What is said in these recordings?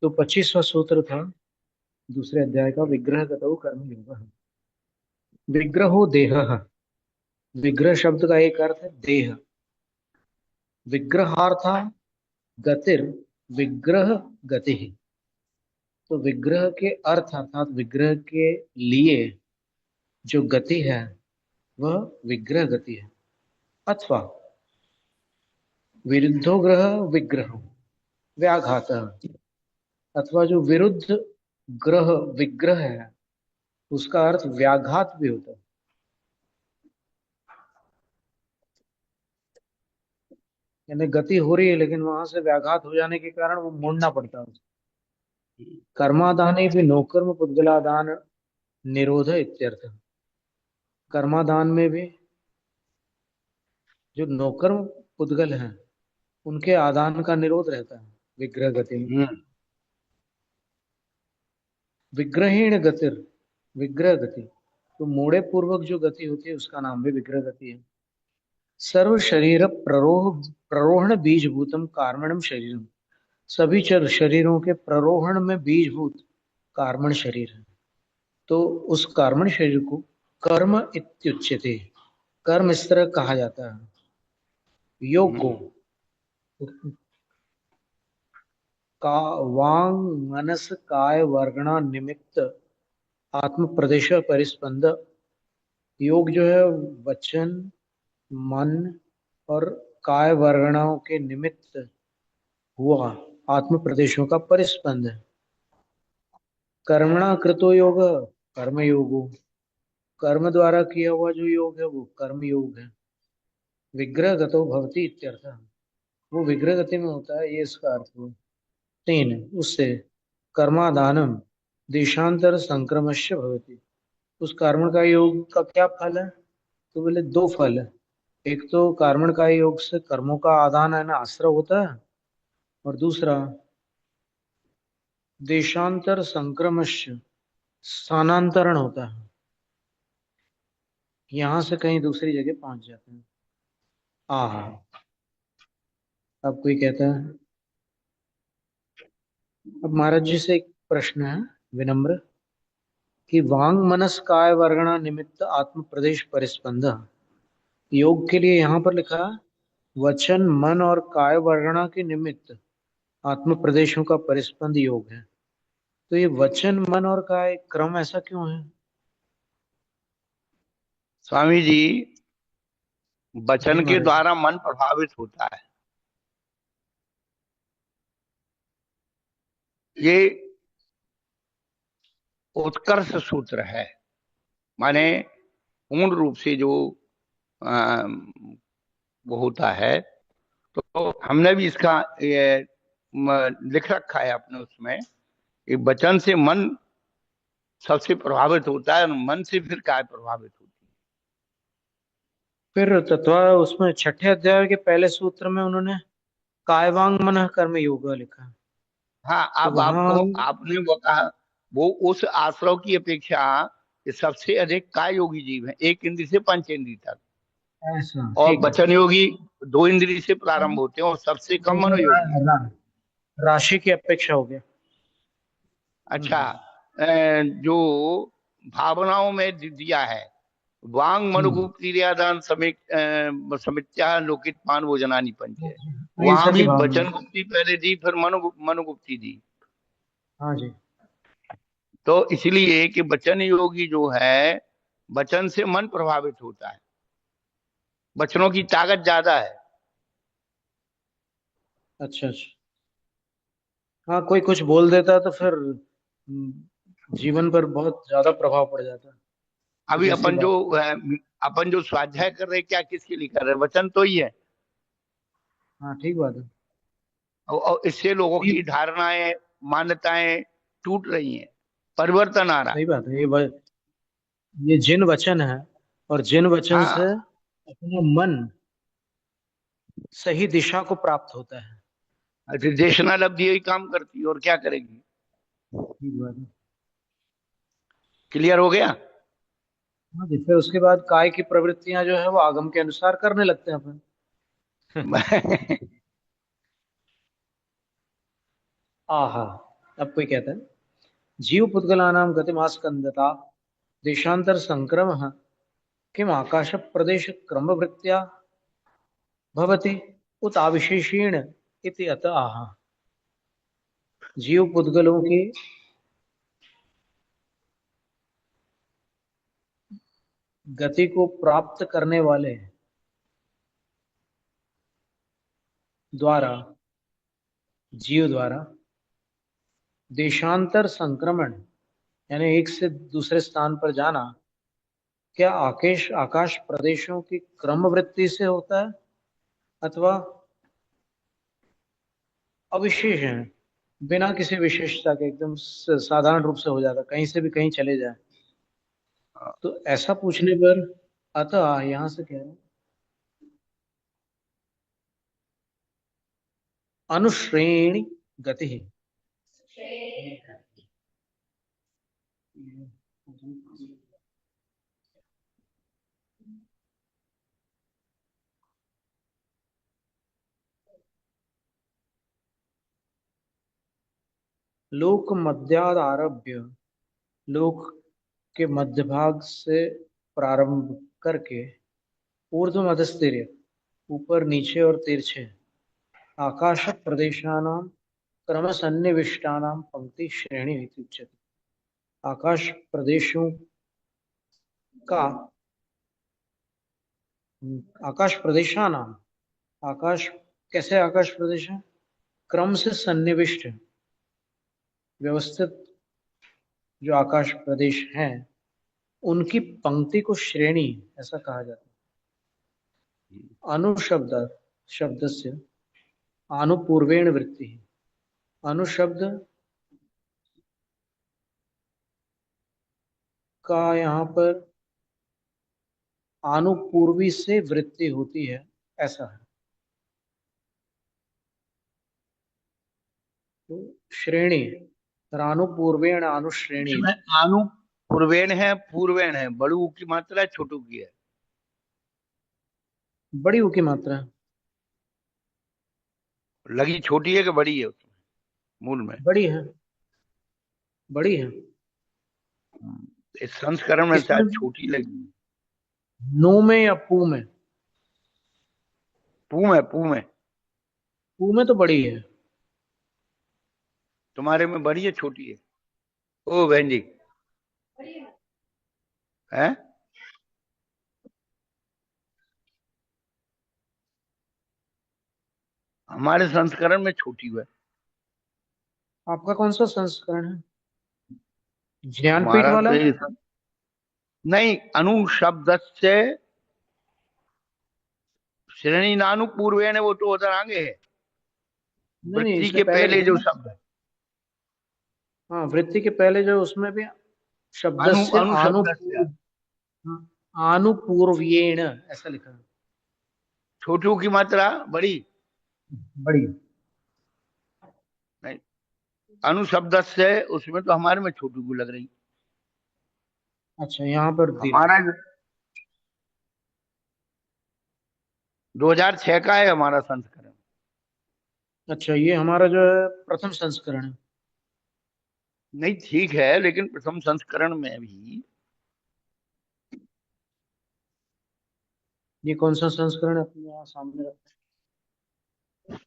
तो 25वां सूत्र था दूसरे अध्याय का, विग्रह गतौ कर्म योग। विग्रहो देह। विग्रह शब्द का एक अर्थ है देह। विग्रहार्था गतिर विग्रह गति। तो विग्रह के अर्थ अर्थात विग्रह के लिए जो गति है वह विग्रह गति है। अथवा विरुद्धो ग्रह विग्रह व्याघात। अथवा जो विरुद्ध ग्रह विग्रह है उसका अर्थ व्याघात भी होता है। यानी गति हो रही है लेकिन वहां से व्याघात हो जाने के कारण वो मोड़ना पड़ता है। कर्मादाने भी नौकर्म पुद्गलादान निरोध इत्यर्थ। कर्मादान में भी जो नौकर्म पुद्गल हैं उनके आदान का निरोध रहता है विग्रह गति में। विग्रहीण गतिर विग्रह गति। तो मोड़े पूर्वक जो गति होती है उसका नाम भी विग्रह गति है। सर्व शरीर प्ररोहण बीजभूतम कार्मणम शरीरम। सभी चर शरीरों के प्ररोहण में बीजभूत कार्मण शरीर है। तो उस कार्मण शरीर को कर्म इत्युच्यते। कर्म इस तरह कहा जाता है। योग को का वांग मनस काय वर्गणा निमित्त आत्म प्रदेश परिस्पंद। योग जो है वचन मन और काय वर्गणाओं के निमित्त हुआ आत्म प्रदेशों का परिस्पंद है। कर्मणा कृतो योग कर्म योगो। कर्म द्वारा किया हुआ जो योग है वो कर्म योग है। विग्रह गतो भवति इत्यर्थ। वो विग्रह गति में होता है, ये इसका अर्थ हुआ। 3 उससे कर्मादानम देशांतर संक्रमश्य भवति। उस कर्म का योग का क्या फल है? तो बोले 2 फल है। एक तो कर्मण का योग से कर्मों का आदान है ना आश्रय होता है, और दूसरा देशांतर संक्रमश्य स्थानांतरण होता है, यहां से कहीं दूसरी जगह पहुंच जाते हैं। आह, अब कोई कहता है। अब महाराज जी से एक प्रश्न है विनम्र कि वांग मनस काय वर्गणा निमित्त आत्म प्रदेश परिस्पंद। योग के लिए यहाँ पर लिखा है वचन मन और काय वर्गणा के निमित्त आत्म प्रदेशों का परिस्पंद योग है। तो ये वचन मन और काय क्रम ऐसा क्यों है? स्वामी जी, जी वचन के महाराज। द्वारा मन प्रभावित होता है। ये उत्कर्ष सूत्र है। माने पूर्ण रूप से जो आ, वो होता है। तो हमने भी इसका ये लिख रखा है अपने उसमें कि वचन से मन सबसे प्रभावित होता है और मन से फिर काय प्रभावित होती फिर तत्वा उसमें 6ठे अध्याय के पहले सूत्र में उन्होंने कायवांग मन कर्म योग लिखा है। है। हाँ, तो अब वहां आपको आपने वो कहा, वो उस आश्रव की अपेक्षा कि सबसे अधिक काय योगी जीव है, 1 इंद्रिय से 5 इंद्रिय तक। ऐसा और ठीक है। वचन योगी 2 इंद्रिय से प्रारंभ होते हैं और सबसे कम मनोयोगी है। राशि की अपेक्षा हो गया। अच्छा, जो भावनाओं में दिया है, वांग हम्म। मनुगुप्ति क्रियादान समित्या लोकित पान भोजनानि पंच। वहां अहिंसा की भी भावना। वचन गुप्ती पहले दी, फिर मनुगुप्ती दी। हाँ जी। तो इसलिए कि वचन योगी जो है, वचन से मन प्रभावित होता है, वचनों की ताकत ज्यादा है। अच्छा अच्छा। हाँ, कोई कुछ बोल देता है तो फिर जीवन पर बहुत ज्यादा प्रभाव पड़ जाता है। कुछ अभी ऐसी बात। अपन जो स्वाध्याय कर रहे हैं, क्या किसके लिए कर रहे हैं? वचन तो ही है। हाँ ठीक बात है। और इससे लोगों ये की धारणाएं, मान्यताएं टूट रही हैं, परिवर्तन आ रहा है। सही बात है। ये जिन वचन है और जिन वचन से हाँ, अपना मन सही दिशा को प्राप्त होता है। निर्देशना लब्धि यही काम करती है, और क्या करेगी। ठीक बात है। क्लियर हो गया? हाँ जी, फिर उसके बाद काय की प्रवृत्तियां जो है वो आगम के अनुसार करने लगते हैं अपन। आहा। अब कोई कहता है जीव पुद्गलानां गतिमास्कंदता देशांतर संक्रमः किम आकाश प्रदेश क्रमवृत्त्या भवति उत आविशेषेण इति अत आह। जीव पुद्गलों की गति को प्राप्त करने वाले द्वारा, जीव द्वारा देशांतर संक्रमण यानी एक से दूसरे स्थान पर जाना क्या आकाश प्रदेशों की क्रमवृत्ति से होता है अथवा अविशेष है, बिना किसी विशेषता के एकदम साधारण रूप से हो जाता, कहीं से भी कहीं चले जाए। तो ऐसा पूछने पर अतः यहां से कह रहे हैं अनुश्रेणी गति है। लोक मध्याद आरभ्य, लोक के मध्य भाग से प्रारंभ करके ऊर्ध्व मधस्तिर्य, ऊपर नीचे और तिरछे आकाश प्रदेशानां क्रम सन्निविष्टानां पंक्ति श्रेणी इति उच्यते। आकाश प्रदेशों का आकाश प्रदेशानां, आकाश कैसे आकाश प्रदेश है, क्रम से सन्निविष्ट व्यवस्थित जो आकाश प्रदेश हैं उनकी पंक्ति को श्रेणी ऐसा कहा जाता है। अनुशब्द शब्द से आनुपूर्वेण वृत्ति, अनुशब्द का यहाँ पर आनुपूर्वी से वृत्ति होती है ऐसा है। तो श्रेणी आनुपूर्वेण अनुश्रेणी, इसमें आनु पूर्वेण है, पूर्वेण है, बड़ू की मात्रा है, छोटू की है। बड़ी ऊ की मात्रा है। लगी छोटी है कि बड़ी है उसमें मूल में? बड़ी है, बड़ी है। इस संस्करण में इसमें शायद छोटी लगी। नो में या पू में? पू में, पू में। पू में तो बड़ी है। तुम्हारे में बड़ी है छोटी है? ओ बहन जी है। हमारे संस्करण में छोटी है। आपका कौन सा संस्करण है, ज्ञानपीठ हमारा वाला? तो ये नहीं, अनु शब्द से श्रेणी नानु पूर्वेण, वो तो उधर आगे है, नहीं नहीं, वृत्ति इससे के पहले पहले लिखा जो ना। शब्द है। हाँ, वृत्ति के पहले जो उसमें भी शब्द अनु से अनु शब्द से आनुपूर्व्येण ऐसा लिखा है। छोटू की मात्रा बड़ी बड़ी। नहीं, अनु शब्द से उसमें तो हमारे में छोटू की लग रही। अच्छा, यहाँ पर दीर्घ। हमारा 2006 का है हमारा संस्करण। अच्छा, ये हमारा जो है प्रथम संस्करण है। नहीं ठीक है, लेकिन प्रथम संस्करण में भी ये कौन सा संस्करण है अपने यहाँ सामने रखा है?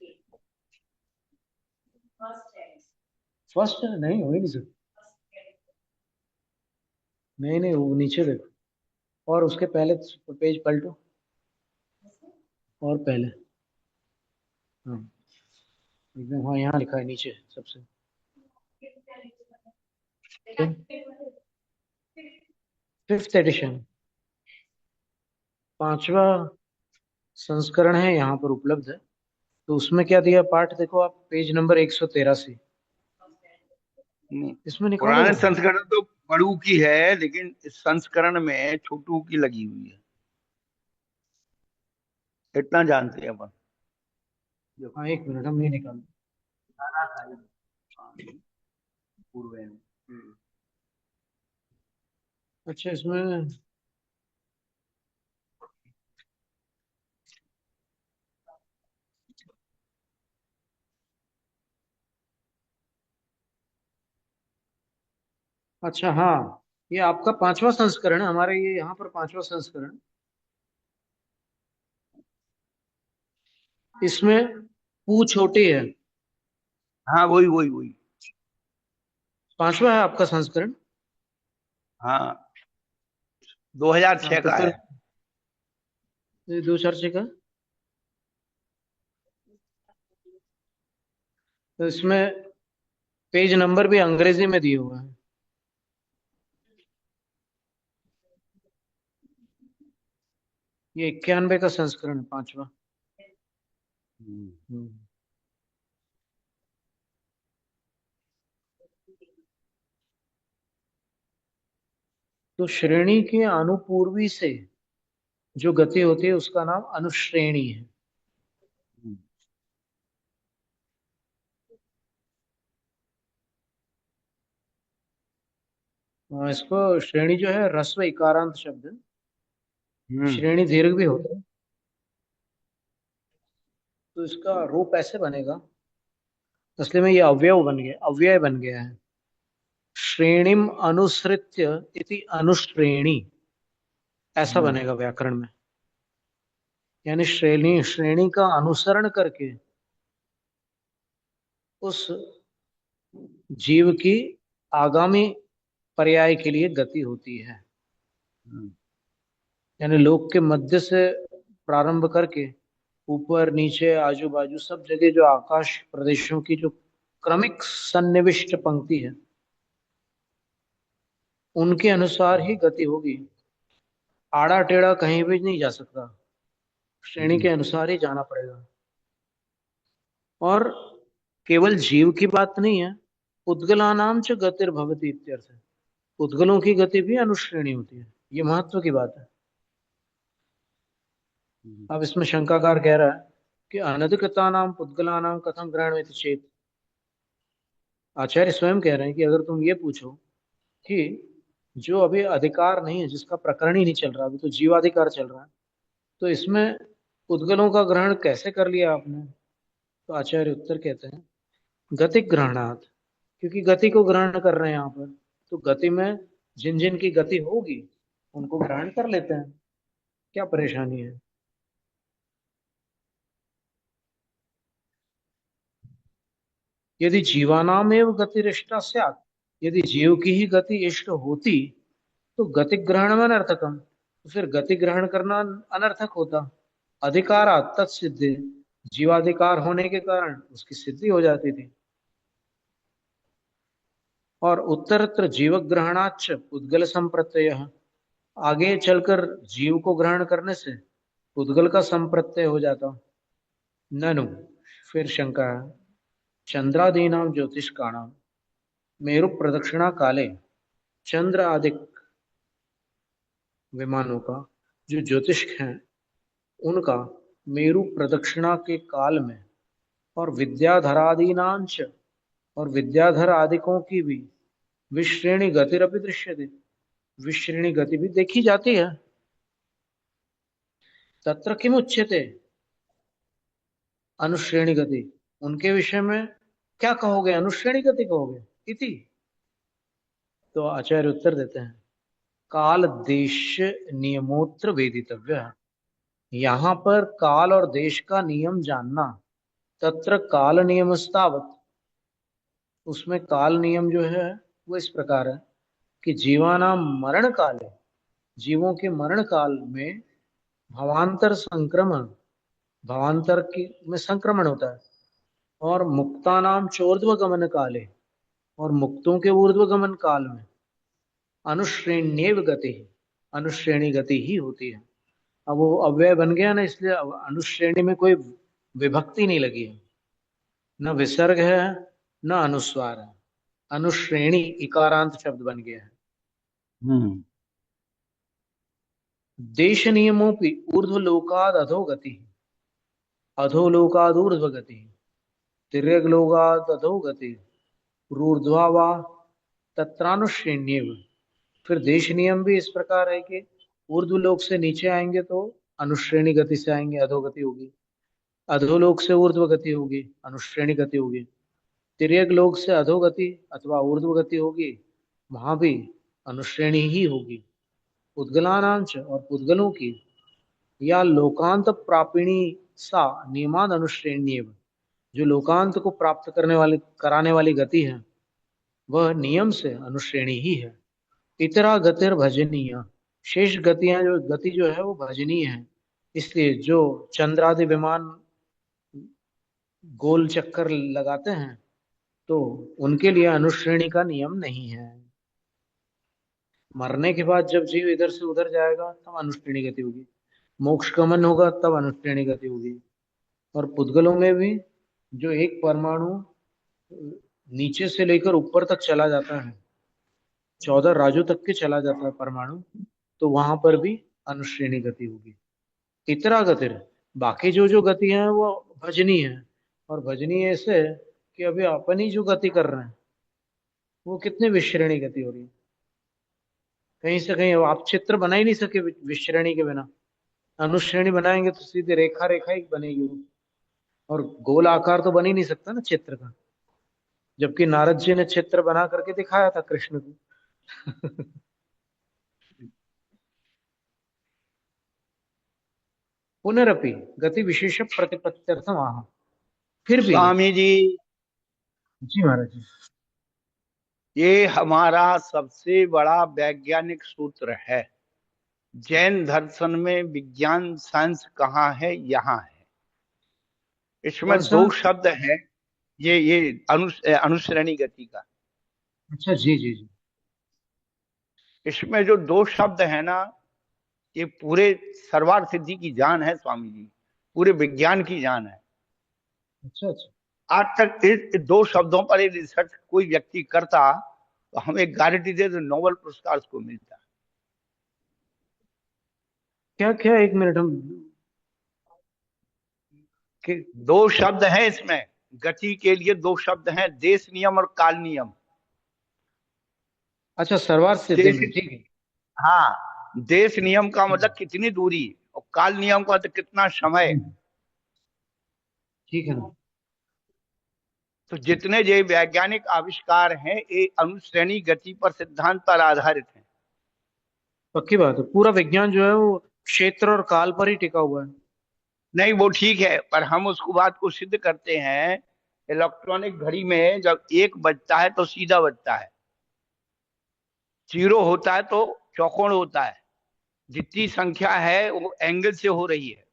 फर्स्ट है? नहीं, हो ही नहीं सकता। नहीं नहीं, वो नीचे देखो और उसके पहले पेज पलटो और पहले। हाँ एकदम, हाँ यहाँ लिखा है नीचे सबसे। फिफ्थ एडिशन, पांचवा संस्करण है यहाँ पर उपलब्ध है। तो उसमें क्या दिया पाठ देखो आप, पेज नंबर 183। इसमें निकालो। पुराने संस्करण तो बड़ू की है, लेकिन इस संस्करण में छोटू की लगी हुई है, इतना जानते हैं अपन। हाँ एक मिनट, हम ये निकाल। पूर्व में। अच्छा, इसमें अच्छा हाँ, ये आपका पांचवा संस्करण है, हमारे ये यहाँ पर पांचवा संस्करण। इसमें पू छोटी है। हाँ, वही वही वही। पांचवा है आपका संस्करण। हाँ, हाँ 2006 तो का फिर है। ये दो चर्चे का। तो इसमें पेज नंबर भी अंग्रेजी में दिए हुए हैं। ये 91 का संस्करण है, पांचवा। हम्म। हम्म। तो श्रेणी के अनुपूर्वी से जो गति होती है उसका नाम अनुश्रेणी है। हम्म। इसको श्रेणी जो है ह्रस्व इकारांत शब्द है। हम्म। श्रेणी दीर्घ भी होता है। तो इसका रूप ऐसे बनेगा, असली में ये अव्यय बन गया है। श्रेणीम अनुसृत्य इति अनुश्रेणी, ऐसा हम्म। बनेगा व्याकरण में। यानी श्रेणी श्रेणी का अनुसरण करके उस जीव की आगामी पर्याय के लिए गति होती है। हम्म। यानी लोक के मध्य से प्रारंभ करके ऊपर नीचे आजू बाजू सब जगह जो आकाश प्रदेशों की जो क्रमिक सन्निविष्ट पंक्ति है, उनके अनुसार ही गति होगी। आड़ा टेढ़ा कहीं भी नहीं जा सकता, श्रेणी के हम्म। अनुसार ही जाना पड़ेगा। और केवल जीव की बात नहीं है, उद्गलानाम च गतिर्भवति इत्यर्थ है। उद्गलों की गति भी अनुश्रेणी होती है, ये महत्व की बात है। हम्म। अब इसमें शंकाकार कह रहा है कि अनधिकृता नाम पुद्गला नाम कथम ग्रहण चेत। आचार्य स्वयं कह रहे हैं कि अगर तुम ये पूछो कि जो अभी अधिकार नहीं है, जिसका प्रकरण ही नहीं चल रहा, अभी तो जीवाधिकार चल रहा है, तो इसमें उद्गलों का ग्रहण कैसे कर लिया आपने। तो आचार्य उत्तर कहते हैं गति ग्रहणात्, क्योंकि गति को ग्रहण कर रहे हैं यहाँ पर, तो गति में जिन जिन की गति होगी उनको ग्रहण कर लेते हैं, क्या परेशानी है। यदि जीवानाम एवं गतिरिष्टा स्यात्, यदि जीव की ही गति इष्ट होती तो गति ग्रहण में अनर्थकम, तो फिर गति ग्रहण करना अनर्थक होता। अधिकार तत्सिद्धि, जीवाधिकार होने के कारण उसकी सिद्धि हो जाती थी। और उत्तरत्र जीव ग्रहणाच उद्गल संप्रत्यय, आगे चलकर जीव को ग्रहण करने से उद्गल का संप्रत्यय हो जाता। ननु, फिर शंका है, चंद्रादीनाम ज्योतिष काणाम, मेरु प्रदक्षिणा काले चंद्र आदि विमानों का जो ज्योतिष हैं उनका मेरु प्रदक्षिणा के काल में, और विद्याधरादीनांच, और विद्याधर आदिकों की भी विश्रेणी गतिरपि दृश्यते, विश्रेणी गति भी देखी जाती है। तत्र किम उच्यते, अनुश्रेणी गति, उनके विषय में क्या कहोगे, अनुश्रेणी गति कहोगे इति। तो आचार्य उत्तर देते हैं काल देश नियमोत्र वेदितव्य, यहाँ पर काल और देश का नियम जानना। तत्र काल नियमस्तावत, उसमें काल नियम जो है वो इस प्रकार है कि जीवानाम मरण काले, जीवों के मरण काल में भावांतर संक्रमण, भावांतर की में संक्रमण होता है। और मुक्ता नाम चोर्ध्व गमन काले, और मुक्तों के ऊर्ध्व गमन काल में अनुश्रेण्यव गति, अनुश्रेणी गति ही होती है। अब वो अव्यय बन गया ना, इसलिए अब अनुश्रेणी में कोई विभक्ति नहीं लगी है, न विसर्ग है न अनुस्वार है। अनुश्रेणी इकारांत शब्द बन गया है। हम्म। देश नियमोपि ऊर्ध्वलोकाद अधोगति, अधोलोकादूर्ध्वगति, तिर्यग्लोकाद अधोगति, ऊर्ध्वा वा तत्रानुश्रेण्येव। फिर देश नियम भी इस प्रकार है कि ऊर्ध्वलोक से नीचे आएंगे तो अनुश्रेणी गति से आएंगे, अधोगति होगी। अधोलोक से ऊर्ध्व गति होगी, अनुश्रेणी गति होगी। तिर्यक लोक से अधोगति अथवा ऊर्ध्व गति होगी, वहां भी अनुश्रेणी ही होगी। पुद्गलानांच और पुद्गलों की या लोकांत प्रापिणी सा नियमान अनुश्रेण्येव, जो लोकांत को प्राप्त करने वाली कराने वाली गति है वह नियम से अनुश्रेणी ही है। इतरा गतिर भजनीय, शेष गति जो है वो भजनीय है। इसलिए जो चंद्रादि विमान गोल चक्कर लगाते हैं तो उनके लिए अनुश्रेणी का नियम नहीं है। मरने के बाद जब जीव इधर से उधर जाएगा तब अनुश्रेणी गति होगी, मोक्ष गमन होगा तब अनुश्रेणी गति होगी। और पुद्गलों में भी जो एक परमाणु नीचे से लेकर ऊपर तक चला जाता है, 14 राजों तक के चला जाता है परमाणु, तो वहां पर भी अनुश्रेणी गति होगी। इतरा गतिर, बाकी जो जो गति है वो भजनी है। और भजनी ऐसे है कि अभी अपन ही जो गति कर रहे हैं वो कितने विश्रेणी गति हो रही है। कहीं से कहीं अब आप चित्र बना ही नहीं सके विश्रेणी के बिना। अनुश्रेणी बनाएंगे तो सीधे रेखा रेखा ही बनेगी वो, और गोल आकार तो बन ही नहीं सकता ना चित्र का। जबकि नारद जी ने चित्र बना करके दिखाया था कृष्ण को। पुनरपि गति विशेष प्रतिपत्त्यर्थम आह, फिर भी। स्वामी जी, जी महाराज जी। ये हमारा सबसे बड़ा वैज्ञानिक सूत्र है। जैन दर्शन में विज्ञान साइंस कहाँ है? यहाँ है। इसमें कौन सा? दो शब्द हैं। ये अनुश्रेणी गति का। अच्छा जी जी जी। इसमें जो दो शब्द है ना, ये पूरे सर्वार्थ सिद्धि की जान है स्वामी जी, पूरे विज्ञान की जान है। अच्छा अच्छा। आज तक इस दो शब्दों पर ये रिसर्च कोई व्यक्ति करता तो हमें गारंटी दे तो नोबेल पुरस्कार उसको मिलता। क्या क्या, एक मिनट हम कि दो शब्द हैं इसमें, गति के लिए दो शब्द हैं, देश नियम और काल नियम। अच्छा, सर्वार्थ सिद्धि देश, में, ठीक है। हाँ, देश नियम का मतलब कितनी दूरी, और काल नियम का मतलब कितना समय। हम्म, ठीक है ना। तो जितने ये वैज्ञानिक आविष्कार हैं ये अनुश्रेणी गति पर सिद्धांत पर आधारित हैं। पक्की बात है, पूरा विज्ञान जो है वो क्षेत्र और काल पर ही टिका हुआ है। नहीं वो ठीक है, पर हम उसको बात को सिद्ध करते हैं। इलेक्ट्रॉनिक घड़ी में जब एक बजता है तो सीधा बजता है, जीरो होता है तो चौकोर होता है। जितनी संख्या है वो एंगल से हो रही है।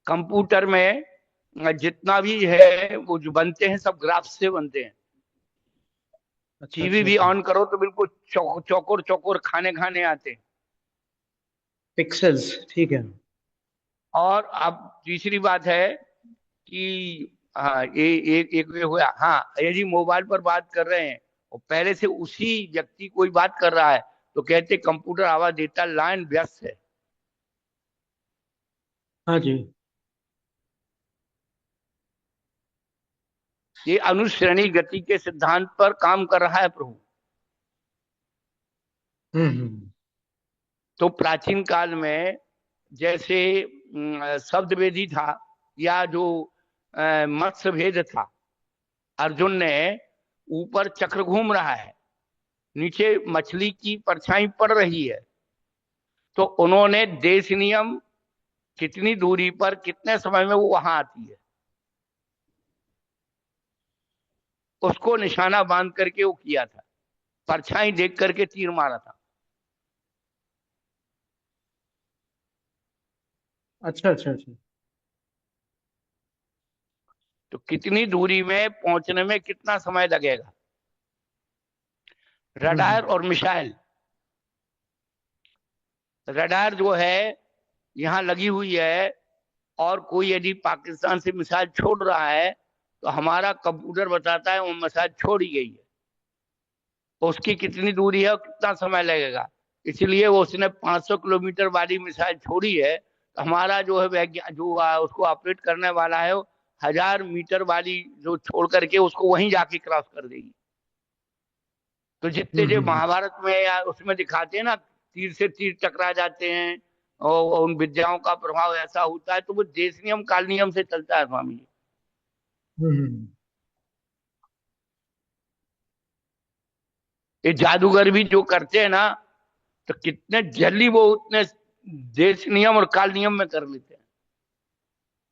कंप्यूटर में जितना भी है वो जो बनते हैं सब ग्राफ से बनते हैं। अच्छा टीवी अच्छा भी अच्छा। ऑन करो तो बिल्कुल चौकोर चौकोर खाने खाने आते हैं। पिक्सेल्स, ठीक है। और अब तीसरी बात है कि हाँ, ये एक ये हुआ। हाँ, यदि मोबाइल पर बात कर रहे हैं और पहले से उसी व्यक्ति कोई बात कर रहा है तो कहते कंप्यूटर आवाज देता लाइन व्यस्त है। हाँ जी। ये अनुश्रेणी गति के सिद्धांत पर काम कर रहा है प्रभु। हम्म। तो प्राचीन काल में जैसे शब्द वेदी था, या जो मत्स्य भेद था, अर्जुन ने ऊपर चक्र घूम रहा है, नीचे मछली की परछाई पड़ रही है, तो उन्होंने देश नियम कितनी दूरी पर कितने समय में वो वहां आती है उसको निशाना बांध करके वो किया था, परछाई देख करके तीर मारा था। अच्छा अच्छा अच्छा। तो कितनी दूरी में पहुंचने में कितना समय लगेगा। रडार हम्म। और मिसाइल, रडार जो है यहाँ लगी हुई है, और कोई यदि पाकिस्तान से मिसाइल छोड़ रहा है तो हमारा कंप्यूटर बताता है वो मिसाइल छोड़ी गई है, उसकी कितनी दूरी है और कितना समय लगेगा। इसलिए वो उसने 500 किलोमीटर वाली मिसाइल छोड़ी है, तो हमारा जो है वैज्ञानिक जो उसको ऑपरेट करने वाला है वो 1000 मीटर वाली जो छोड़ करके उसको वहीं जाके क्रॉस कर देगी। तो जितने जो हम्म। महाभारत में या उसमें दिखाते हैं ना, तीर से तीर टकरा जाते हैं और उन विद्याओं का प्रभाव ऐसा होता है, तो वो देश नियम काल नियम से चलता है स्वामी जी। हम्म। ये जादूगर भी जो करते हैं ना, तो कितने जल्दी वो उतने देश नियम और काल नियम में कर लेते हैं।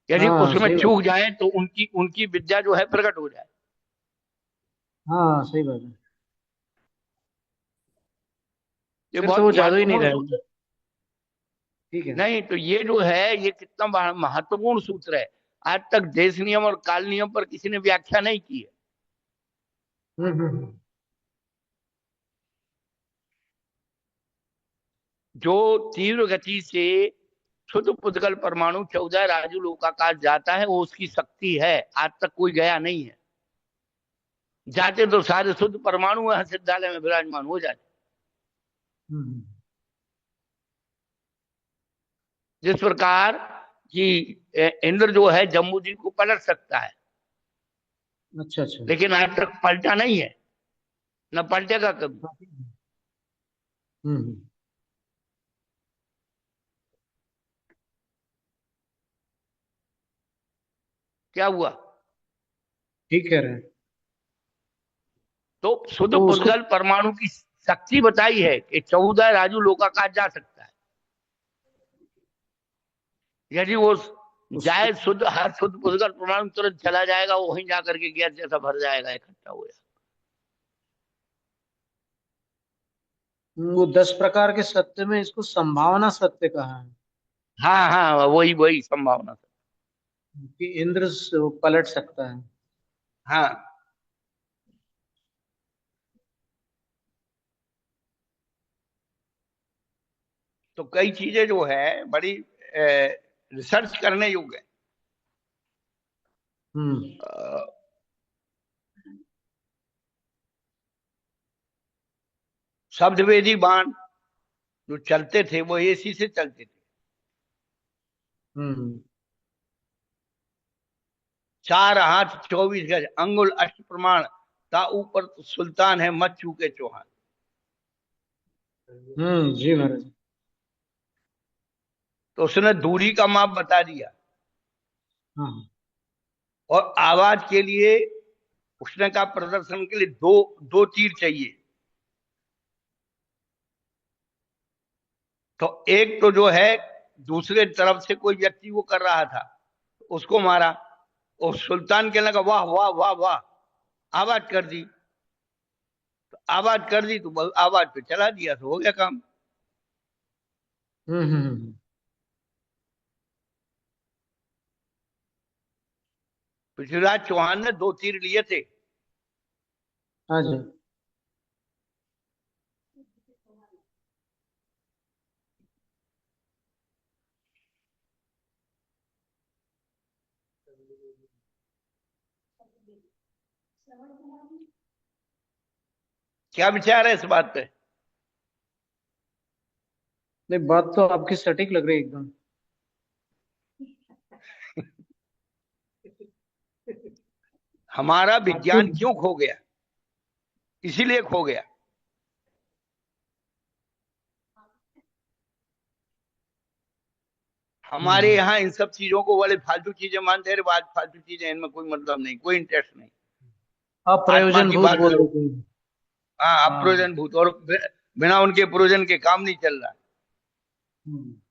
यदि हाँ उसमें सही बात। चूक जाए तो उनकी उनकी विद्या जो है प्रकट हो जाए। हाँ सही बात है। ये फिर तो वो बहुत जादू ही नहीं महत्वपूर्ण रहेगा। सूत्र है। ठीक है। नहीं तो ये जो है ये कितना महत्वपूर्ण सूत्र है। आज तक देश नियम और काल नियम पर किसी ने व्याख्या नहीं की है। हम्म। जो तीव्र गति से शुद्ध पुद्गल परमाणु 14 राजु लोकाकाश जाता है, वो उसकी शक्ति है। आज तक कोई गया नहीं है। जाते तो सारे शुद्ध परमाणु वहां सिद्धालय में विराजमान हो जाते। हम्म। जिस प्रकार कि इंद्र जो है जम्बू जी को पलट सकता है, अच्छा अच्छा। लेकिन आज तक पलटा नहीं है, न पलटेगा कभी। हम्म। क्या हुआ? ठीक कह रहे हैं। तो शुद्ध तो उसको। पुद्गल परमाणु की शक्ति बताई है कि 14 राजू लोकाकाश जा सकता है। यदि वो उसको। जाए शुद्ध, हर शुद्ध पुद्गल परमाणु तुरंत चला जाएगा, वो वहीं जाकर के गैस जैसा भर जाएगा, इकट्ठा हो जाएगा। वो 10 प्रकार के सत्य में इसको संभावना सत्य कहा है। हाँ हाँ, वही वही संभावना। कि इंद्र पलट सकता है। हाँ, तो कई चीजें जो है बड़ी रिसर्च करने योग्य है। हम्म। अ, शब्दवेदी बाण जो चलते थे वो एसी से चलते थे। हम्म। 4 हाथ 24 गज अंगुल अष्ट प्रमाण, ता ऊपर तो सुल्तान है मत चूके चौहान। जी महाराज। तो उसने दूरी का माप बता दिया। हाँ। और आवाज के लिए उसने कहा प्रदर्शन के लिए दो दो तीर चाहिए। तो एक तो जो है दूसरे तरफ से कोई व्यक्ति वो कर रहा था, उसको मारा। और सुल्तान कहने लगा वाह वाह वाह वाह, आवाज कर दी। तो आवाज कर दी तो आवाज पे चला दिया तो हो गया काम। हम्म। पृथ्वीराज चौहान ने 2 तीर लिए थे। हाँ जी। क्या विचार है इस बात पे? नहीं, बात तो आपकी सटीक लग रही है एकदम। हमारा आपको। विज्ञान क्यों खो गया? इसीलिए खो गया। हमारे हम्म। यहाँ इन सब चीजों को वाले फालतू चीजें मानते हैं। बात फालतू चीजें, इनमें कोई मतलब नहीं, कोई इंटरेस्ट नहीं। आत्मा अप्रयोजन की भूत बात बोल करो। देते हैं। हाँ, हाँ। अप्रयोजन भूत, और बिना उनके प्रयोजन के काम नहीं चल रहा। हम्म।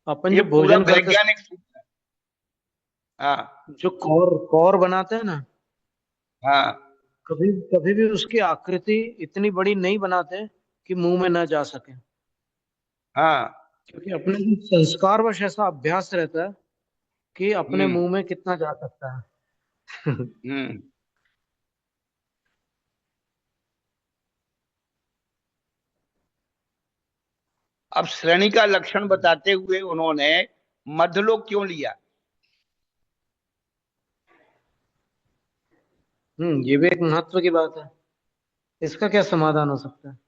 अपन ये जो पूरा भोजन करते वैज्ञानिक सूत्र है। हाँ जो कौर कौर बनाते हैं ना, हाँ कभी कभी भी उसकी आकृति इतनी बड़ी नहीं बनाते कि मुंह में ना जा सके। हाँ। क्योंकि अपने जो संस्कार वश ऐसा अभ्यास रहता है कि अपने हम्म मुंह में कितना जा सकता है। हम्म। अब श्रेणी का लक्षण बताते हुए उन्होंने मध्यलोक क्यों लिया? ये भी एक महत्व की बात है। इसका क्या समाधान हो सकता है?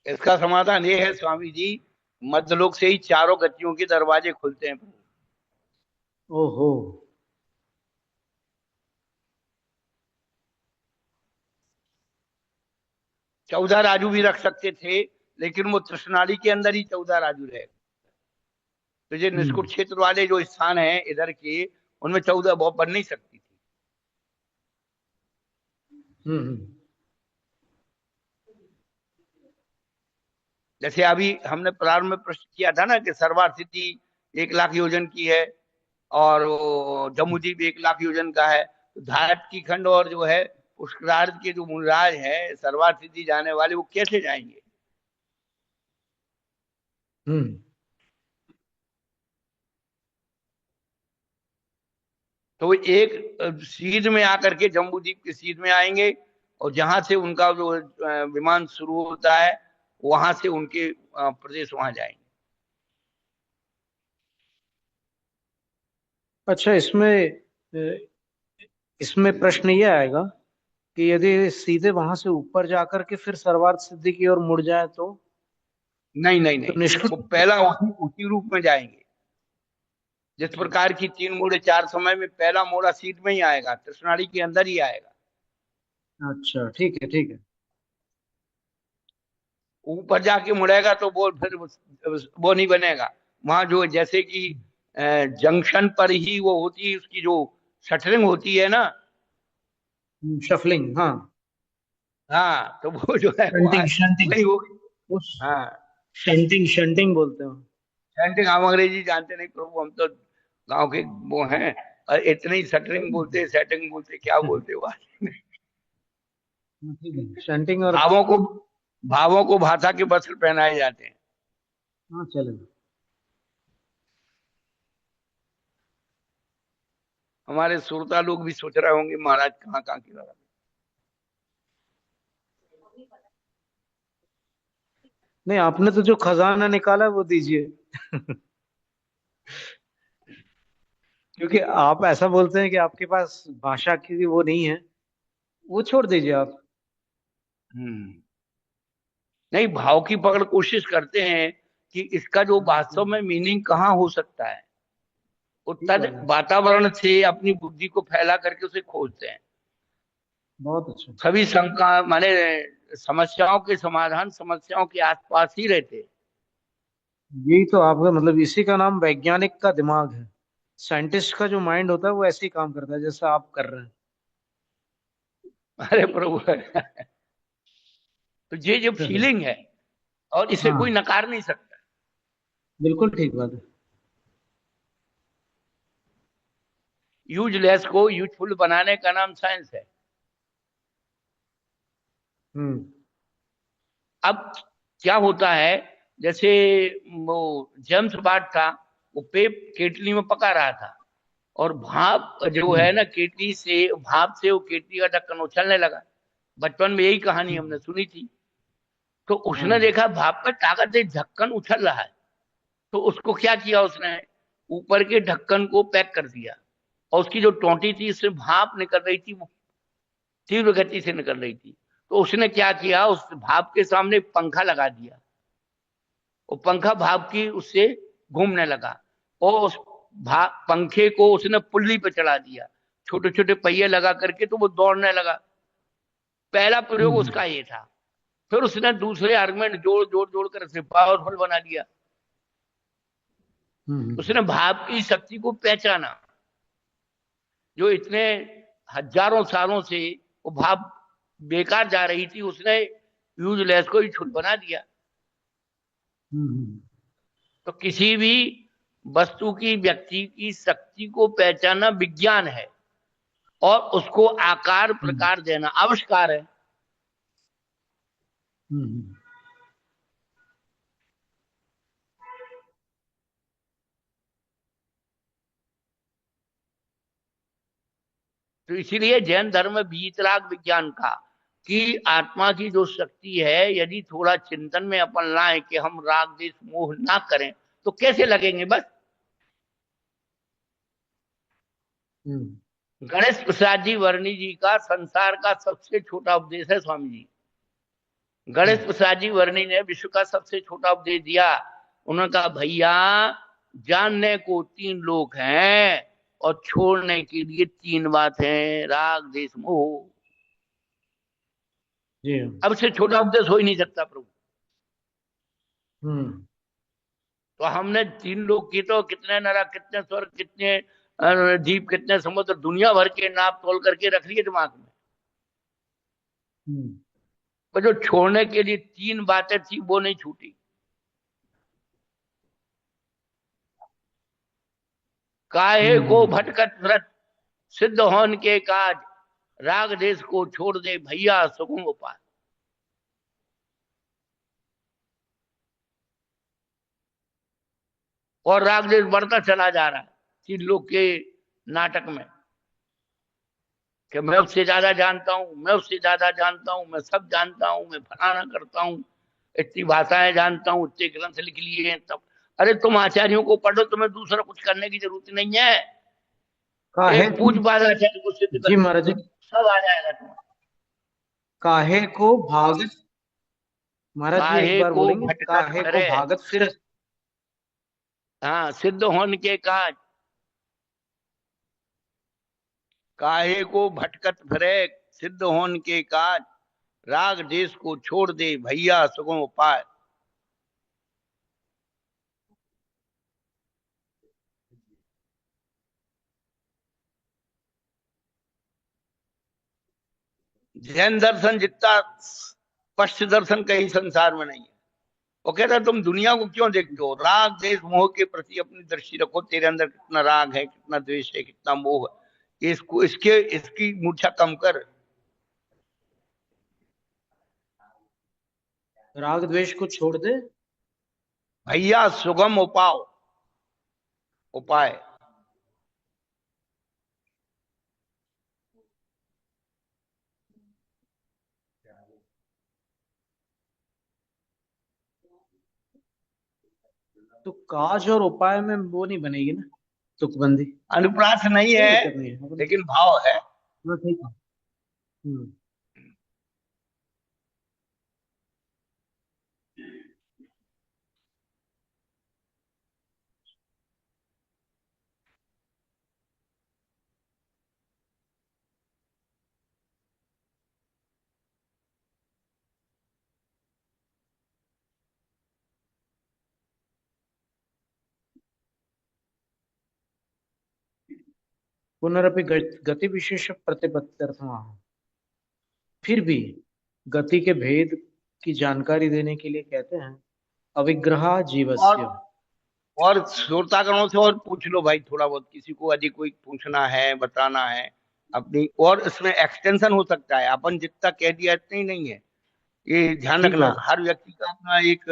इसका समाधान ये है स्वामी जी, मध्यलोक से ही चारों गतियों के दरवाजे खुलते हैं। ओहो। 14 राजू भी रख सकते थे, लेकिन वो तृष्णाली के अंदर ही 14 राजू रहे। तो ये निष्कुट क्षेत्र वाले जो स्थान है इधर के, उनमें 14 बॉब बन नहीं सकती थी। जैसे अभी हमने प्रारंभ में प्रश्न किया था ना कि सर्वार्थ सिद्धि 1 लाख योजन की है और जम्बूद्वीप 1 लाख योजन का है। तो भारत की खंड और जो है पुष्करार्थ के जो मुनिराज है सर्वार्थ सिद्धि जाने वाले, वो कैसे जाएंगे? तो वो एक सीध में आकर के जम्बूद्वीप के सीध में आएंगे, और जहां से उनका जो विमान शुरू होता है वहां से उनके प्रदेश वहां जाएंगे। अच्छा, इसमें प्रश्न ये आएगा कि यदि सीधे वहां से ऊपर जाकर के फिर सर्वार्थ सिद्धि की ओर मुड़ जाए तो नहीं नहीं नहीं, निष्कुट। वो पहला उसी रूप में जाएंगे। जिस प्रकार की 3 मोड़े 4 समय में, पहला मोड़ा सीध में ही आएगा, कृष्णाड़ी के अंदर ही आएगा। अच्छा, ठीक है, ठीक है। ऊपर जाके मुड़ेगा तो वो फिर वो नहीं बनेगा। वहां जो जैसे कि जंक्शन पर ही वो होती है, उसकी जो शटरिंग होती है ना। शफलिंग, हाँ। हाँ, तो वो जो है शंटिंग, शंटिंग। वही होगी। उस हाँ, शंटिंग, शंटिंग बोलते हैं। सेंटिंग। हम अंग्रेजी जानते नहीं प्रभु, हम तो गांव के वो हैं। और इतने ही शटरिंग बोलते, सेटिंग बोलते, क्या बोलते हो ठीक है, शंटिंग और। भावों को, भावों को भाषा के वस्त्र पहनाए जाते हैं। हाँ, चलेगा। हमारे श्रोता लोग भी सोच रहे होंगे महाराज कहाँ कहाँ की लड़ा। नहीं, आपने तो जो खजाना निकाला वो दीजिए। क्योंकि आप ऐसा बोलते हैं कि आपके पास भाषा की वो नहीं है, वो छोड़ दीजिए आप। हम्म। नहीं, भाव की पकड़ कोशिश करते हैं कि इसका जो हाँ, वास्तव में मीनिंग कहाँ हो सकता है, वो ठीक तद बात है। वातावरण से अपनी बुद्धि को फैला करके उसे खोजते हैं। बहुत अच्छा। सभी शंका माने समस्याओं के समाधान समस्याओं के आसपास ही रहते हैं। यही तो आपका मतलब, इसी का नाम वैज्ञानिक का दिमाग है। साइंटिस्ट का जो माइंड होता है वो ऐसे ही काम करता है जैसा आप कर रहे हैं। अरे प्रभु तो ये जो फीलिंग है, और इसे कोई हाँ, नकार नहीं सकता। बिल्कुल ठीक बात है। यूजलेस को यूजफुल बनाने का नाम साइंस है। हम्म। अब क्या होता है, जैसे वो जेम्स वाट था, वो पेप केटली में पका रहा था, और भाप जो है हम्म। ना केटली से, भाप से वो केटली का ढक्कन उछलने लगा। बचपन में यही कहानी हमने हम्म। सुनी थी। तो उसने हाँ। देखा भाप का ताकत से ढक्कन उछल रहा है। तो उसको क्या किया उसने, ऊपर के ढक्कन को पैक कर दिया, और उसकी जो टोंटी थी इससे भाप निकल रही थी, वो तीव्र गति से निकल रही थी। तो उसने क्या किया, उस भाप के सामने पंखा लगा दिया, वो पंखा भाप की उससे घूमने लगा, और उस पंखे को उसने पुल्ली पे चढ़ा दिया, छोटे छोटे पहिए लगा करके, तो वो दौड़ने लगा। पहला प्रयोग हम्म। उसका ये था। फिर उसने दूसरे आर्गुमेंट जोड़ जोड़ जोड़ कर इसे पावरफुल बना दिया। हम्म। उसने भाप की शक्ति को पहचाना, जो इतने हजारों सालों से वो भाप बेकार जा रही थी, उसने यूजलेस को ही छुट बना दिया। हम्म। तो किसी भी वस्तु की, व्यक्ति की शक्ति को पहचानना विज्ञान है, और उसको आकार हम्म। प्रकार देना आविष्कार है। हम्म। तो इसीलिए जैन धर्म में वीतराग विज्ञान का, कि आत्मा की जो शक्ति है, यदि थोड़ा चिंतन में अपन लाए कि हम राग देश मोह ना करें, तो कैसे लगेंगे बस। हम्म। गणेश प्रसाद जी वर्णी जी का संसार का सबसे छोटा उपदेश है स्वामी जी। गणेश हम्म। प्रसाद जी वर्णी ने विश्व का सबसे छोटा उपदेश दिया। उन्होंने कहा भैया, जानने को 3 लोग हैं, और छोड़ने के लिए 3 बात है, राग देश मोह। जी हाँ। अब से छोटा उपदेश हो ही नहीं सकता प्रभु। हम्म। तो हमने तीन लोग की तो कितने नरक, कितने स्वर्ग, कितने जीव, कितने समुद्र, दुनिया भर के नाप तोल करके रख लिए दिमाग में। हम्म। पर जो छोड़ने के लिए तीन बातें थी वो नहीं छूटी। काहे को हम्म। भटकत व्रत, सिद्ध होन के काज, राग देश को छोड़ दे भैया सुगम उपाय। और राग देश बढ़ता चला जा रहा है तीन लोग के नाटक में, कि मैं उससे ज्यादा जानता हूँ, मैं उससे ज्यादा जानता हूँ, मैं सब जानता हूँ, मैं फलाना करता हूँ, इतनी भाषाएं जानता हूँ, इतने ग्रंथ लिख लिए हैं तब। अरे तुम आचार्यों को पढ़ो, तुम्हें दूसरा कुछ करने की जरूरत नहीं है। काहे एक को, पूज पाद आचार्य को सिद्ध कर जी लो, महाराज जी, सब आ जाएगा तुम्हें। काहे को भागत, महाराज जी एक काहे बार को बोलेंगे, भटकत काहे को भरे, भागत फिर। हाँ, सिद्ध होने के काज, काहे को भटकत भरे, सिद्ध होने के काज, राग देश को छोड़ दे भैया सुगम उपाय। जैन दर्शन जितना स्पष्ट दर्शन कहीं संसार में नहीं है। वो कहता है तुम दुनिया को क्यों देखते हो, राग देश मोह के प्रति अपनी दृष्टि रखो, तेरे अंदर कितना राग है, कितना द्वेष है, कितना मोह है, इसको इसके इसकी मूर्छा कम कर। राग द्वेष को छोड़ दे। भैया सुगम उपाय, उपाय। तो काज और उपाय में वो नहीं बनेगी ना, तुकबंदी। अनुप्रास नहीं कोई है, दिक्कत नहीं है अपन। लेकिन भाव है। हाँ ठीक है। हम्म। पुनरपि गति विशेष प्रतिपत्त्यर्थम आह। फिर भी गति के भेद की जानकारी देने के लिए कहते हैं अविग्रह और जीवस्य। श्रोतागणों से और पूछ लो भाई, थोड़ा बहुत किसी को यदि कोई पूछना है, बताना है अपनी, और इसमें एक्सटेंशन हो सकता है, अपन जितना कह दिया इतना ही नहीं है। ये ध्यान ठीक रखना, बात है। हर व्यक्ति का अपना एक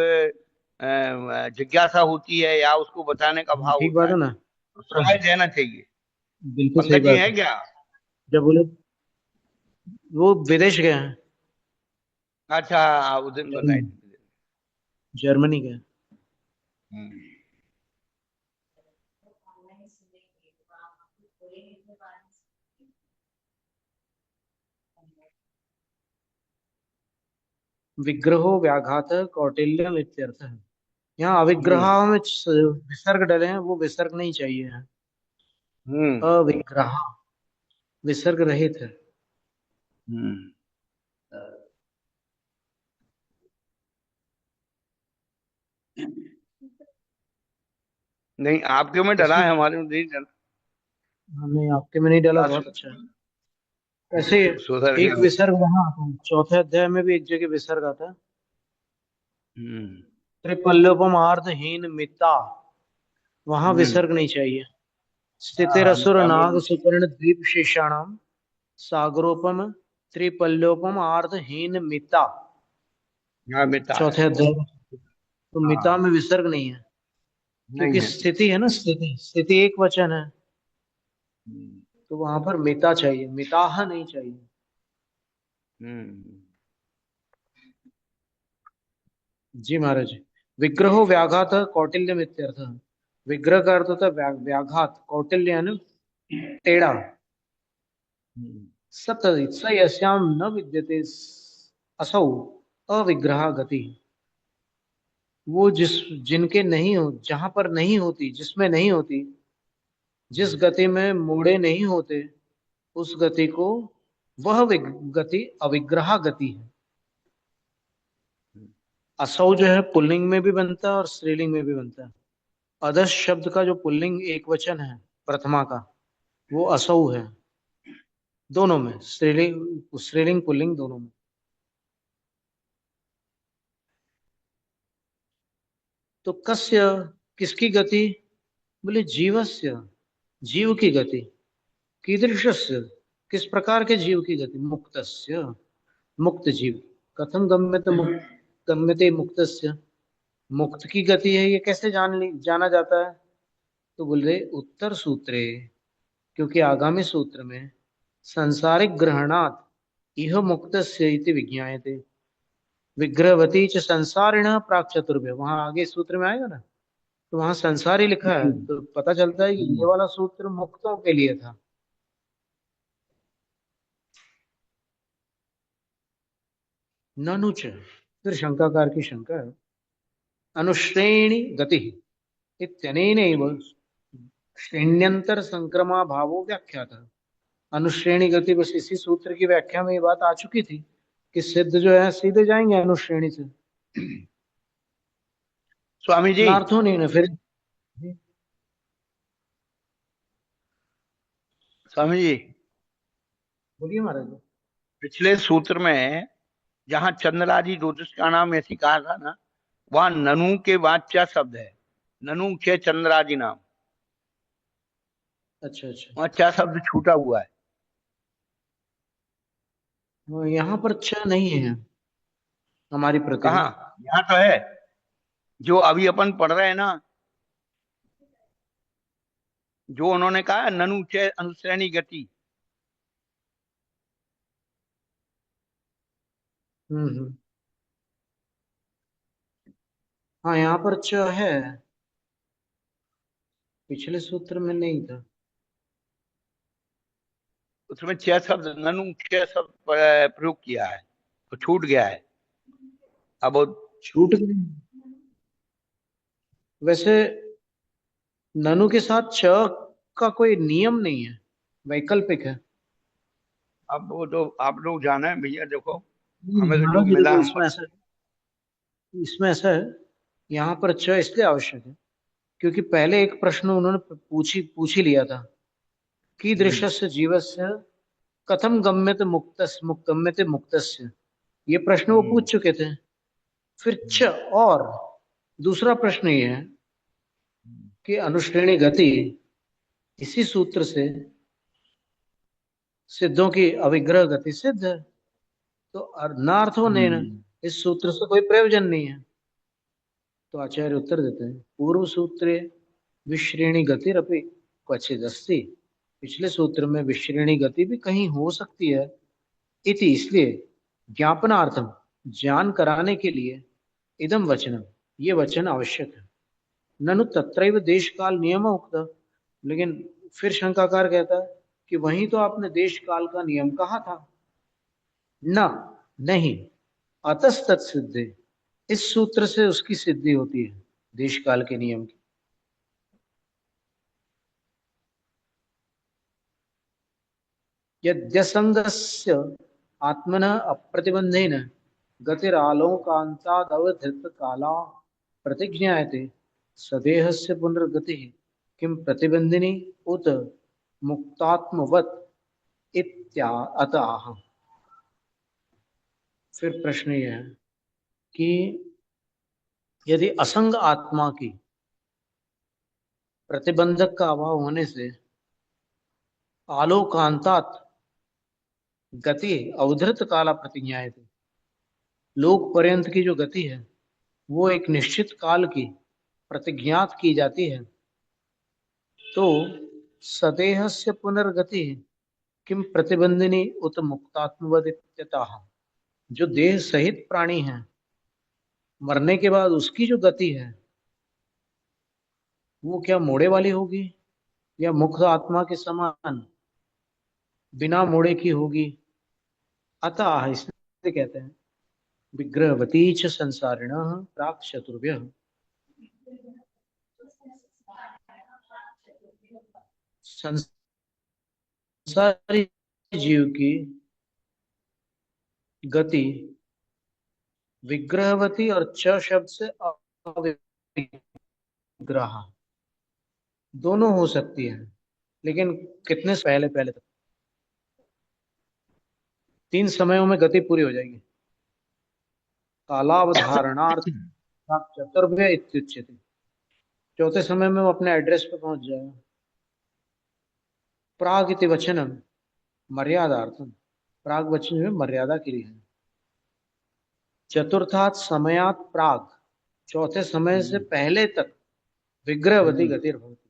जिज्ञासा होती है या उसको बताने का भाव ठीक होता बात है, है ना। तो समय देना चाहिए। बिल्कुल सही पंकज जी बात है है। क्या? जब बोले वो विदेश गए हैं, अच्छा, उस दिन बताई जर्मनी, थी। जर्मनी गए। हम्म। विग्रहो व्याघात कौटिल्यम इत्यर्थ है। यहाँ अविग्रह हम्म। में विसर्ग डले हैं, वो विसर्ग नहीं चाहिए है। हम्म। अविग्रह विसर्ग रहित है। हम्म। नहीं, आपके में डला इसमें है, हमारे में नहीं डला। हमने आपके में नहीं डाला, हाँ, बहुत अच्छा है। ऐसे सुधर एक गया। विसर्ग वहां आता है, चौथे अध्याय में भी एक जगह विसर्ग आता है। हम्म। त्रिपल्लोपम अर्धहीन मिता, वहां हम्म। विसर्ग नहीं चाहिए। हाँ, स्थितिरसुर मिटा में नाग सुकर्ण द्वीप शेषाणाम सागरोपम त्रिपल्लोपम अर्धहीन मिता, हाँ, मिटा है। चौथे अध्याय में। तो मिता हाँ, में विसर्ग नहीं है, नहीं क्योंकि है। स्थिति है ना, स्थिति स्थिति एक वचन है। हम्म। तो वहां पर मिता चाहिए, मिताह नहीं चाहिए। हम्म। जी महाराज। विग्रहो व्याघात कौटिल्य इत्यर्थ। विग्रह का अर्थ होता है व्याघात, कौटिल्य यानी टेढ़ा। हम्म। सत स यस्याम न विद्यते असौ अविग्रह गति। वो जिस जिनके नहीं हो, जहां पर नहीं होती, जिसमें नहीं होती, जिस गति में मोड़े नहीं होते, उस गति को, वह गति अविग्रह गति है। असौ जो है पुल्लिंग में भी बनता है और स्त्रीलिंग में भी बनता है। अदस शब्द का जो पुल्लिंग एक वचन है प्रथमा का, वो असौ है। दोनों में, स्त्रीलिंग स्त्रीलिंग पुल्लिंग दोनों में। तो कस्य, किसकी गति? बोले जीवस्य, जीव की गति। कीदृशस्य, किस प्रकार के जीव की गति? मुक्तस्य, मुक्त जीव। कथम गम्यते गम्यते मुक्तस्य, मुक्त की गति है, ये कैसे जाना जाता है? तो बोल रहे उत्तर सूत्रे, क्योंकि आगामी सूत्र में संसारिक ग्रहणात इह मुक्तस्य इति विज्ञायते विग्रहवती च संसारिणः प्राक चतुर्भ्य। वहां आगे सूत्र में आएगा ना, तो वहां संसारी लिखा है, तो पता चलता है कि ये वाला सूत्र मुक्तों के लिए था। ननुच, फिर शंकाकार की शंका है। अनुश्रेणी गति इत्यनेनैव श्रेण्यंतर संक्रमा भावो व्याख्याता। अनुश्रेणी गति, बस इसी सूत्र की व्याख्या में ये बात आ चुकी थी कि सिद्ध जो है सीधे जाएंगे अनुश्रेणी से, स्वामी जी, नार्थों नहीं ना फिर। स्वामी जी, बोलिए महाराज। पिछले सूत्र में जहां चंद्रादि ज्योतिष का नाम ऐसी कहा था ना, वहां ननु के बाद क्या शब्द है? ननु के चंद्रादि नाम, अच्छा अच्छा। वहां क्या शब्द छूटा हुआ है? यहाँ पर अच्छा नहीं है हमारी प्रति में। कहाँ? यहाँ तो है, जो अभी अपन पढ़ रहे हैं ना, जो उन्होंने कहा ननु चे अनुश्रेणी गति। हम्म। हाँ यहाँ पर अच्छा है, पिछले सूत्र में नहीं था। उसमें छह शब्द, ननु छह शब्द प्रयोग किया है, तो छूट गया है। अब छूट गई। वैसे ननु के साथ च का कोई नियम नहीं है, वैकल्पिक है। अब वो तो आप लोग जाना है भैया, देखो नहीं, हमें तो जो महाराज मिला देखो हम इसमें ऐसा है, इसमें ऐसा है, यहाँ पर च इसलिए आवश्यक है क्योंकि पहले एक प्रश्न उन्होंने पूछ ही लिया था कि दृश्यस्य जीवस्य कथम गम्यते गम्यते मुक्तस्य। ये प्रश्न वो हम्म, पूछ चुके थे। फिर च, हम्म, और दूसरा प्रश्न ये है कि अनुश्रेणी गति इसी सूत्र से सिद्धों की अविग्रह गति सिद्ध है, तो नार्थ होने न, हम्म, इस सूत्र से कोई प्रयोजन नहीं है। तो आचार्य उत्तर देते हैं पूर्व सूत्रे विश्रेणी गतिरपि क्वचिद अस्ति। पिछले सूत्र में विश्रेणी गति भी कहीं हो सकती है, इति इसलिए ज्ञापनार्थम, ज्ञान कराने के लिए, इदम वचनम, ये वचन आवश्यक है। ननु तत्रैव देश काल नियम उक्त। लेकिन फिर शंकाकार कहता है कि वहीं तो आपने देश काल का नियम कहा था। न, नहीं, अतस्तत् सिद्धे, इस सूत्र से उसकी सिद्धि होती है देश काल के नियम की। यद्यसंगस्य आत्मनः अप्रतिबंधेन गतिरालोकान्तादवधृत काला प्रतिज्ञायते सदेहस्य पुनर्गतिः किं प्रतिबंधिनी उत मुक्तात्मवत् इत्या अतः। फिर प्रश्न यह है कि यदि असंग आत्मा की प्रतिबंधक का अभाव होने से आलोकांतात गति अवधृत काला प्रतिज्ञाएं थी, लोक पर्यंत की जो गति है वो एक निश्चित काल की प्रतिज्ञात की जाती है, तो सदेह से पुनर्गति किम प्रतिबंधिनी उत मुक्तात्मवद इत्यतः। जो देह सहित प्राणी है, मरने के बाद उसकी जो गति है वो क्या मोड़े वाली होगी या मुक्त आत्मा के समान बिना मोड़े की होगी? अतः इसलिए कहते हैं विग्रहवती च संसारिण प्राक चतुर्भ्य। संसारी जीव की गति विग्रहवती और च शब्द से अविग्रह, दोनों हो सकती है, लेकिन कितने से पहले पहले तक? 3 समयों में गति पूरी हो जाएगी। कालावधारणार्थ चतुर्भ्य इत्युच्यते। चौथे समय में वो अपने एड्रेस पे पहुंच जाएगा। प्राग इति वचनम मर्यादार्थम। प्राग वचन जो है मर्यादा के लिए है। चतुर्थात समयात प्राग, चौथे समय से पहले तक विग्रहवती गति भवति,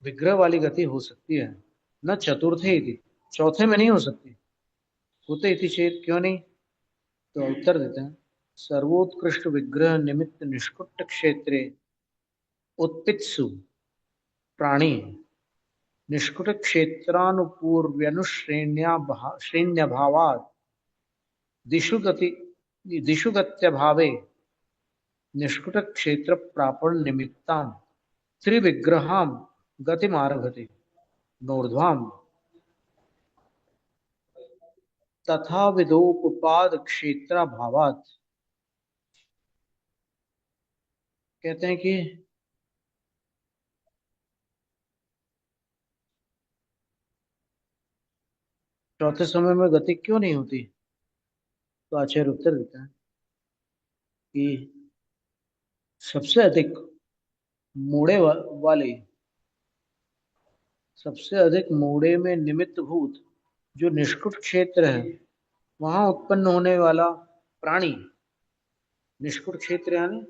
विग्रह वाली गति हो सकती है। न चतुर्थे इति, चौथे में नहीं हो सकती। होते इति चेत, क्यों नहीं? तो उत्तर देते हैं, सर्वोत्कृष्ट विग्रह निमित्त निष्कुट क्षेत्रे उत्पित्सु प्राणी निष्कुट क्षेत्रानुपूर्व्यनुश्रेण्या श्रेण्यभावात् दिशुगति दिशुगत्यभावे निष्कुट क्षेत्र प्रापण निमित्तां त्रिविग्रहां गतिमारभते नोर्ध्वाम तथा विदोपपाद क्षेत्राभावात्। कहते हैं कि चौथे समय में गति क्यों नहीं होती? तो आचार्य उत्तर देता है कि सबसे अधिक मोड़े वाले, सबसे अधिक मोड़े में निमित्त भूत जो निष्कुट क्षेत्र है, वहां उत्पन्न होने वाला प्राणी, निष्कुट क्षेत्र यानी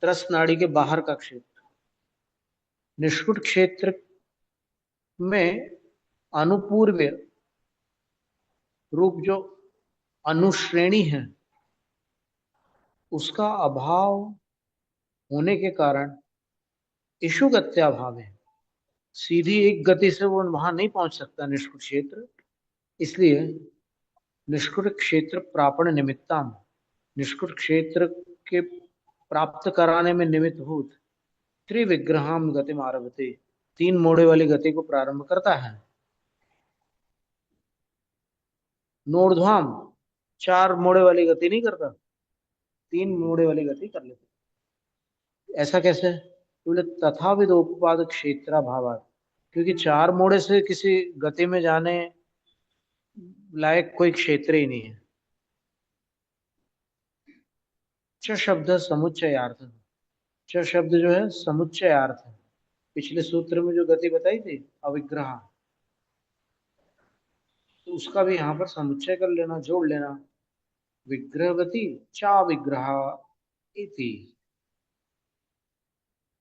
त्रस नाड़ी के बाहर का क्षेत्र, निष्कुट क्षेत्र में अनुपूर्व्य रूप जो अनुश्रेणी है, उसका अभाव होने के कारण इशु गत्याभाव है, सीधी एक गति से वो वहां नहीं पहुंच सकता निष्कुट क्षेत्र। इसलिए निष्कुट क्षेत्र प्रापण निमित्ता, निष्कुट क्षेत्र के प्राप्त कराने में निमित्त भूत त्रिविग्रहाम गति आरभते, 3 मोड़े वाली गति को प्रारंभ करता है। नोर्ध्वाम 4 मोड़े वाली गति नहीं करता, 3 मोड़े वाली गति कर लेते। ऐसा कैसे? बोले तथा विदोपपाद क्षेत्र भावात, क्योंकि 4 मोड़े से किसी गति में जाने लायक कोई क्षेत्र ही नहीं है। च शब्द समुच्चयार्थ, च शब्द जो है समुच्चयार्थ है। पिछले सूत्र में जो गति बताई थी अविग्रह, तो उसका भी यहाँ पर समुच्चय कर लेना, जोड़ लेना। विग्रहवती चा विग्रह इति।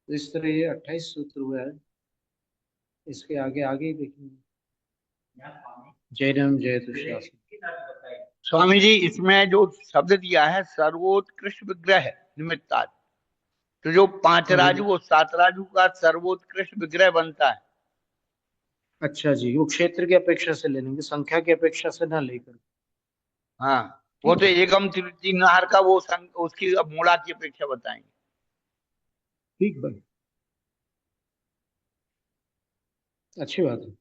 तो इस तरह ये 28 सूत्र हुआ है। इसके आगे आगे ही देखेंगे। जय राम जय तुषार। स्वामी जी, इसमें जो शब्द दिया है सर्वोत्कृष्ट विग्रह निमित्तात्, तो जो 5 हाँ जी। राजू और 7 राजू का सर्वोत्कृष्ट विग्रह बनता है। अच्छा जी, वो क्षेत्र की अपेक्षा से ले लेंगे, संख्या की अपेक्षा से ना लेकर। हाँ, वो ठीक तो है। एकम तीन नहर का वो उसकी अब मूला की अपेक्षा बताएंगे। ठीक भाई, अच्छी बात है।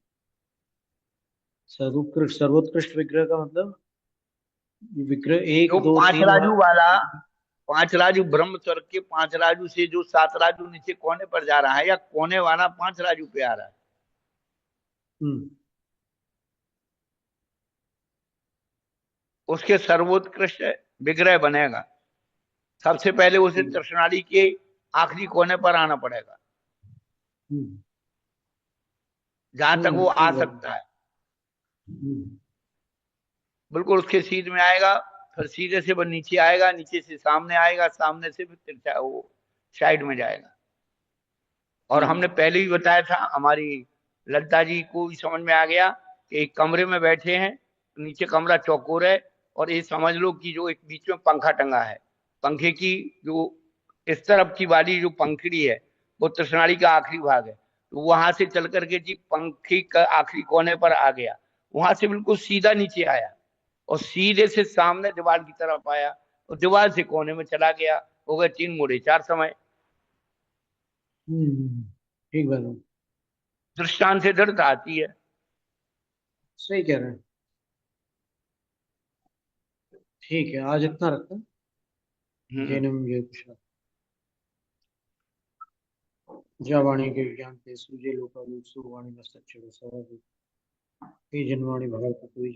सर्वोत्कृष्ट, सर्वोत्कृष्ट विग्रह का मतलब विग्रह एक जो दो 5 तीन राजू वाला, वाला। 5 राजू ब्रह्म स्वर्ग के 5 राजू से जो 7 राजू नीचे कोने पर जा रहा है, या कोने वाला 5 राजू पे आ रहा है, हम्म। उसके सर्वोत्कृष्ट विग्रह बनेगा। सबसे पहले उसे ठीक। तृष्णाली के आखिरी कोने पर आना पड़ेगा, हम्म। जहां तक वो आ ठीक भाई। सकता है। हम्म। बिल्कुल उसके सीध में आएगा, फिर सीधे से वो नीचे आएगा, नीचे से सामने आएगा, सामने से फिर तिरछा वो साइड में जाएगा। और हमने हम्म। पहले ही बताया था, हमारी ललिता जी को भी समझ में आ गया कि एक कमरे में बैठे हैं, नीचे कमरा चौकोर है, और ये समझ लो कि जो एक बीच में पंखा टंगा है, पंखे की जो इस तरफ की वाली जो पंखड़ी है, वो तृष्णाली का आखिरी भाग है। तो वहां से चल करके जी पंखी का आखिरी कोने पर आ गया, वहां से बिल्कुल सीधा नीचे आया, और सीधे से सामने दीवार की तरफ आया, और दीवार से कोने में चला गया। हो गए 3 मोड़े 4 समय। ठीक भाई, दृष्टांत से दृढ़ता आती है। सही कह रहे हैं। ठीक है, आज इतना रखते हैं। हम्म। जय नम जय कुशल। जावाणी के ज्ञान ते सूजे लोका सुवाणी मस्तच्छ हे जन्वाणी भगवत कोई